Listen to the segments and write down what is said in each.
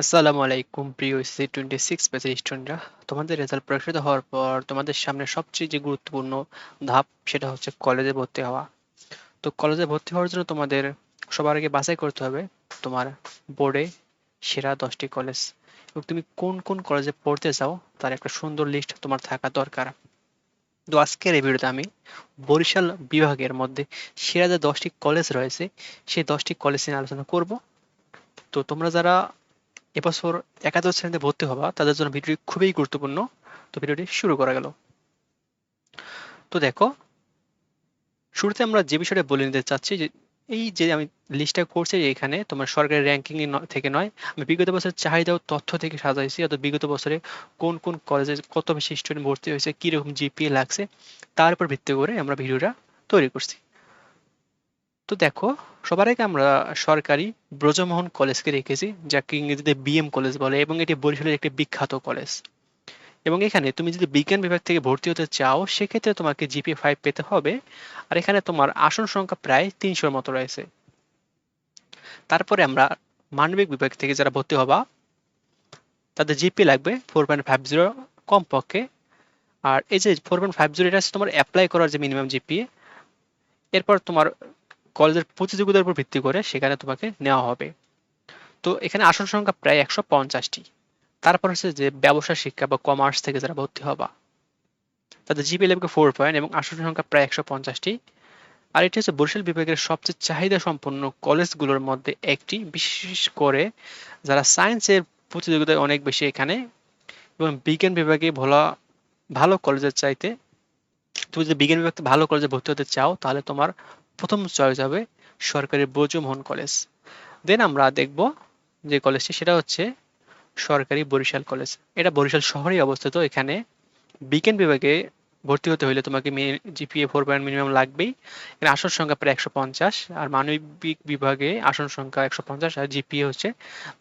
আসসালামু আলাইকুম প্রিয় SC26 ব্যাচের স্টুডেন্টরা। তোমাদের রেজাল্ট প্রকাশিত হওয়ার পর তোমাদের সামনে সবচেয়ে যে গুরুত্বপূর্ণ ধাপ সেটা হচ্ছে কলেজে ভর্তি হওয়া। তো কলেজে ভর্তি হওয়ার জন্য তোমাদের সবার আগে বাছাই করতে হবে তোমার বোর্ডে সেরা 10টি কলেজ এবং তুমি কোন কোন কলেজে পড়তে চাও তার একটা সুন্দর লিস্ট তোমার থাকা দরকার। তো আজকের এই ভিডিওতে আমি বরিশাল বিভাগের মধ্যে সেরা যে 10টি কলেজ রয়েছে সেই 10টি কলেজ নিয়ে আলোচনা করব। তো তোমরা যারা এবছর একাদশ শ্রেণীতে ভর্তি হবা তাদের জন্য ভিডিওটি খুবই গুরুত্বপূর্ণ। তো ভিডিওটি শুরু করা গেল। তো দেখো, শুরুতে আমরা যে বিষয়টা বলে নিতে চাচ্ছি যে এই যে আমি লিস্টটা করছি যে এখানে তোমার সরকারি র্যাঙ্কিং থেকে নয়, আমি বিগত বছরের চাহিদা ও তথ্য থেকে সাজাইছি। অর্থাৎ বিগত বছরে কোন কোন কলেজে কত বেশি স্টুডেন্ট ভর্তি হয়েছে, কিরকম জিপিএ লাগছে, তার উপর ভিত্তি করে আমরা ভিডিওটা তৈরি করছি। তো দেখো, সবার আগে আমরা সরকারি ব্রজমোহন কলেজকে রেখেছি, যাকে ইংরেজিতে বিএম কলেজ বলে, এবং এটি বরিশালের একটি বিখ্যাত কলেজ। এবং এখানে তুমি যদি বিজ্ঞান বিভাগ থেকে ভর্তি হতে চাও সেক্ষেত্রে তোমাকে জিপিএ 5 পেতে হবে। আর এখানে তোমার আসন সংখ্যা প্রায় 300-র মতো রয়েছে। তারপরে আমরা মানবিক বিভাগ থেকে যারা ভর্তি হবা তাদের জিপিএ লাগবে 4.50 কমপক্ষে। আর এই যে 4.50 এটা হচ্ছে তোমার অ্যাপ্লাই করার যে মিনিমাম জিপিএ। এরপর তোমার কলেজের প্রতিযোগিতার উপর ভিত্তি করে সেখানে তোমাকে নেওয়া হবে। তো এখানে আসন সংখ্যা প্রায় 150টি। তারপর হচ্ছে যে ব্যবসা শিক্ষা বা কমার্স থেকে যারা ভর্তি হবা তাদের জিপিএ লাগবে 4 পয়েন্ট এবং আসন সংখ্যা প্রায় 150টি। আর এটি হচ্ছে বরিশাল বিভাগের সবচেয়ে চাহিদা সম্পন্ন কলেজগুলোর মধ্যে একটি, বিশেষ করে যারা সায়েন্সের প্রতিযোগিতায় অনেক বেশি এখানে। এবং বিজ্ঞান বিভাগে ভালো কলেজের চাইতে তুমি যদি বিজ্ঞান বিভাগে ভালো কলেজে ভর্তি হতে চাও তাহলে তোমার প্রথম চয়েস হবে সরকারি ব্রজমোহন কলেজ। দেন আমরা দেখব যে কলেজটি, সেটা হচ্ছে সরকারি বরিশাল কলেজ। এটা বরিশাল শহরেই অবস্থিত। এখানে বিজ্ঞান বিভাগে ভর্তি হতে হলে তোমাকে জিপিএ 4 পয়েন্ট মিনিমাম লাগবেই। এর আসন সংখ্যা প্রায় 150। আর মানবিক বিভাগে আসন সংখ্যা 150 আর জিপিএ হচ্ছে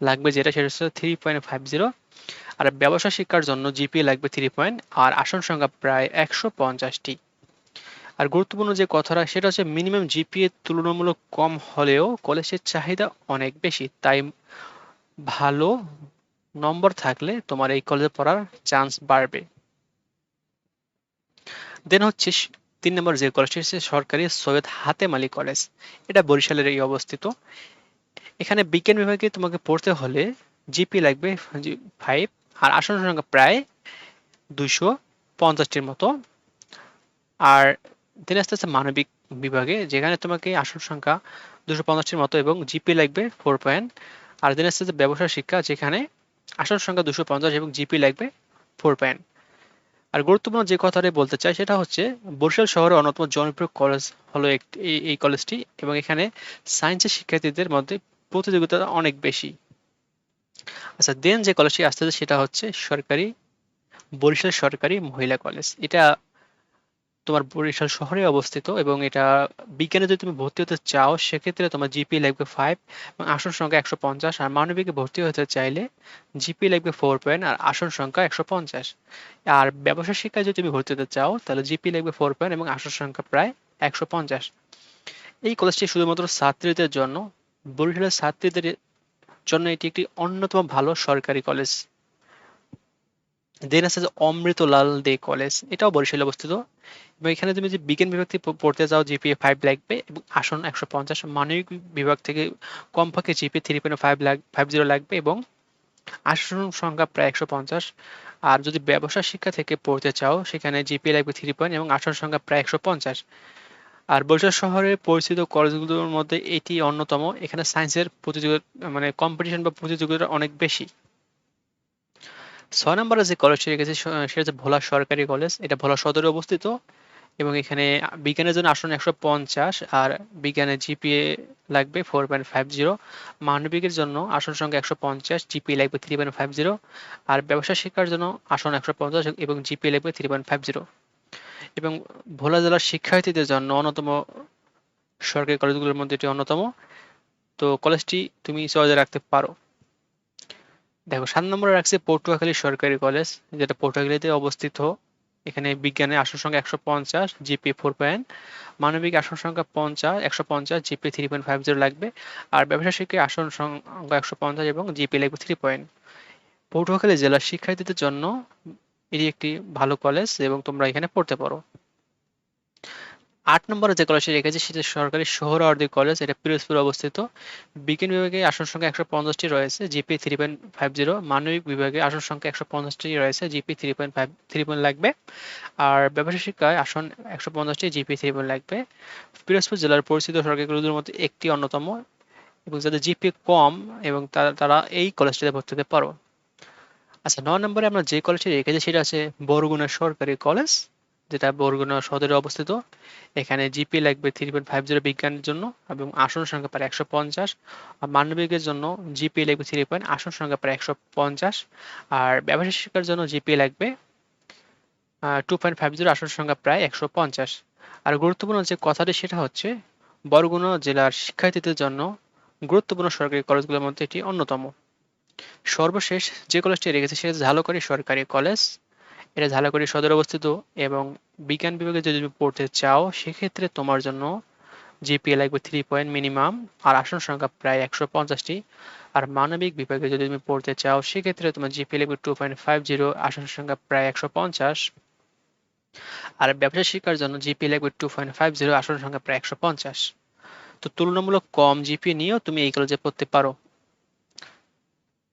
লাগবে যেটা, সেটা হচ্ছে 3.50। আর ব্যবসা শিক্ষার জন্য জিপিএ লাগবে 3 পয়েন্ট আর আসন সংখ্যা প্রায় 150টি। আর গুরুত্বপূর্ণ যে কথাটা সেটা হচ্ছে মিনিমাম জিপিএ তুলনামূলক কম হলেও কলেজের চাহিদা অনেক বেশি, তাই ভালো নম্বর থাকলে তোমার এই কলেজে পড়ার চান্স বাড়বে। দেন হচ্ছে 3 নম্বর যে কলেজটি হচ্ছে সরকারি সৈয়দ হাতেম আলী কলেজ। এটা বরিশালের এই অবস্থিত। এখানে বিজ্ঞান বিভাগে তোমাকে পড়তে হলে জিপি লাগবে 5 আর আসন সংখ্যা প্রায় 250টির মতো। আর দেন আস্তে আস্তে মানবিক বিভাগে, যেখানে তোমাকে আসন সংখ্যা 250টির মতো এবং জিপি লাগবে 4 পয়েন্ট। আর দেন আস্তে আস্তে ব্যবসা শিক্ষা, যেখানে আসন সংখ্যা 250 এবং জিপি লাগবে 4 পয়েন্ট। আর গুরুত্বপূর্ণ যে কথাটা বলতে চাই সেটা হচ্ছে বরিশাল শহরের অন্যতম জনপ্রিয় কলেজ হলো এই কলেজটি, এবং এখানে সায়েন্সের শিক্ষার্থীদের মধ্যে প্রতিযোগিতা অনেক বেশি। আচ্ছা, দেন যে কলেজটি আসতেছে সেটা হচ্ছে বরিশাল সরকারি মহিলা কলেজ। এটা তোমার বরিশাল শহরে অবস্থিত এবং এটা বিজ্ঞানে যদি তুমি ভর্তি হতে চাও সেক্ষেত্রে তোমার জিপিএ লাগবে 5 এবং আসন সংখ্যা 150। আর মানবিকে ভর্তি হতে চাইলে জিপিএ লাগবে 4 পয়েন্ট আর আসন সংখ্যা 150। আর ব্যবসা শিক্ষায় যদি তুমি ভর্তি হতে চাও তাহলে জিপিএ লাগবে 4 পয়েন্ট এবং আসন সংখ্যা প্রায় 150। এই কলেজটি শুধুমাত্র ছাত্রীদের জন্য, বরিশালের ছাত্রীদের জন্য এটি একটি অন্যতম ভালো সরকারি কলেজ। দেন আছে যে অমৃতলাল দে কলেজ, এটাও বরিশালে অবস্থিত। এবং এখানে তুমি যে বিজ্ঞান বিভাগ থেকে পড়তে চাও জিপিএ 5 লাগবে এবং আসন 150। মানবিক বিভাগ থেকে কমপক্ষে জিপিএ 3.50 লাগবে এবং আসন সংখ্যা প্রায় 150। আর যদি ব্যবসা শিক্ষা থেকে পড়তে চাও সেখানে জিপিএ লাগবে 3 পয়েন্ট এবং আসন সংখ্যা প্রায় 150। আর বরিশাল শহরের পরিচিত কলেজগুলোর মধ্যে এটি অন্যতম। এখানে সায়েন্সের প্রতিযোগিতা মানে কম্পিটিশন বা প্রতিযোগিতা অনেক বেশি। 6 নম্বরে যে কলেজটি রেখেছে সেটা হচ্ছে ভোলা সরকারি কলেজ। এটা ভোলা সদরে অবস্থিত এবং এখানে বিজ্ঞানের জন্য আসন 150 আর বিজ্ঞানের জিপিএ লাগবে 4.50। মানবিকের জন্য আসন সংখ্যা 150, জিপিএ লাগবে 3.50। আর ব্যবসা শিক্ষার জন্য আসন 150 এবং জিপিএ লাগবে 3.50। এবং ভোলা জেলার শিক্ষার্থীদের জন্য অন্যতম সরকারি কলেজগুলোর মধ্যে এটি অন্যতম। তো কলেজটি তুমি চয়েসে রাখতে পারো। দেখো, 7 নম্বরে রাখছে পটুয়াখালী সরকারি কলেজ, যেটা পটুয়াখালীতে অবস্থিত। এখানে বিজ্ঞানে আসন সংখ্যা 150, জিপিএ 4 মানবিক আসন সংখ্যা 150, জিপিএ 3.50 লাগবে। আর ব্যবসায় শিক্ষায় আসন সংখ্যা 150 এবং জিপিএ লাগবে 3 পয়েন্ট। পটুয়াখালী জেলার শিক্ষার্থীদের জন্য এটি একটি ভালো কলেজ এবং তোমরা এখানে পড়তে পারো। 8 নম্বরে যে কলেজটি রেখেছি সেটা সরকারি সোহরাওয়ার্দী কলেজ, এটা পিরোজপুরে অবস্থিত। বিজ্ঞান বিভাগে আসন সংখ্যা 150টি রয়েছে, জিপিএ 3.50। মানবিক বিভাগে আসন সংখ্যা 150টি রয়েছে, জিপিএ 3 লাগবে। আর ব্যবসায় শিক্ষায় আসন 150টি, জিপিএ 3 লাগবে। পিরোজপুর জেলার পরিচিত সরকারি কলেজের মধ্যে একটি অন্যতম, এবং যাদের জিপিএ কম এবং তারা এই কলেজটিতে ভর্তি হতে পারো। আচ্ছা, 9 নম্বরে আমরা যে কলেজটি রেখেছি সেটা আছে বরগুনা সরকারি কলেজ, যেটা বরগুনা সদরে অবস্থিত। এখানে জিপিএ লাগবে 3.50 বিজ্ঞানের জন্য এবং আসন সংখ্যা প্রায় 150। আর মানবিকের জন্য জিপিএ লাগবে 3 পয়েন্ট, আসন সংখ্যা প্রায় 150। আর ব্যবসায় শিক্ষার জন্য জিপিএ লাগবে 2.50, আসন সংখ্যা প্রায় 150। আর গুরুত্বপূর্ণ যে কথাটি সেটা হচ্ছে বরগুনা জেলার শিক্ষার্থীদের জন্য গুরুত্বপূর্ণ সরকারি কলেজগুলোর মধ্যে এটি অন্যতম। সর্বশেষ যে কলেজটি রেখেছে সেটা ঝালকাঠি সরকারি কলেজ, এটা ঝালকাঠি সদরে অবস্থিত। এবং বিজ্ঞান বিভাগে যদি তুমি পড়তে চাও সেক্ষেত্রে তোমার জন্য জিপিএ লাগবে 3 পয়েন্ট মিনিমাম, আর আসন সংখ্যা প্রায় 150টি। আর মানবিক বিভাগে যদি তুমি পড়তে চাও সেক্ষেত্রে তোমার জিপিএ লাগবে 2.50, আসন সংখ্যা প্রায় 150। আর ব্যবসা শিক্ষার জন্য জিপিএ লাগবে 2.50, আসন সংখ্যা প্রায় 150। তো তুলনামূলক কম জিপিএ নিয়েও তুমি এই কলেজে পড়তে পারো।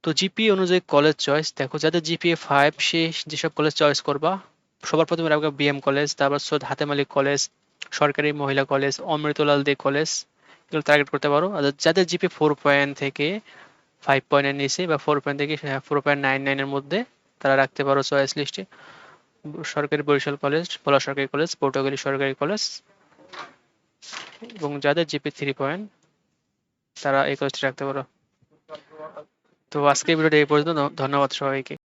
তো জিপিএ অনুযায়ী কলেজ চয়েস দেখো, যাদের জিপিএ 5 সে যেসব কলেজ চয়েস করবা, সবার প্রথমে রাখবে বিএম কলেজ, তারপর সৈয়দ হাতেম আলী কলেজ, সরকারি মহিলা কলেজ, অমৃতলাল দে কলেজ, এগুলো টার্গেট করতে পারো। আর যাদের জিপিএ 4 পয়েন্ট থেকে 5 পয়েন্টের নিচে বা 4 পয়েন্ট থেকে 4.99 এর মধ্যে, তারা রাখতে পারো চয়েস লিস্টে সরকারি বরিশাল কলেজ, ভোলা সরকারি কলেজ, পটুয়াখালী সরকারি কলেজ। এবং যাদের জিপিএ 3 পয়েন্ট তারা এই কলেজটি রাখতে পারো। তো আজকে ভিডিওটা এই পর্যন্ত। ধন্যবাদ সবাইকে।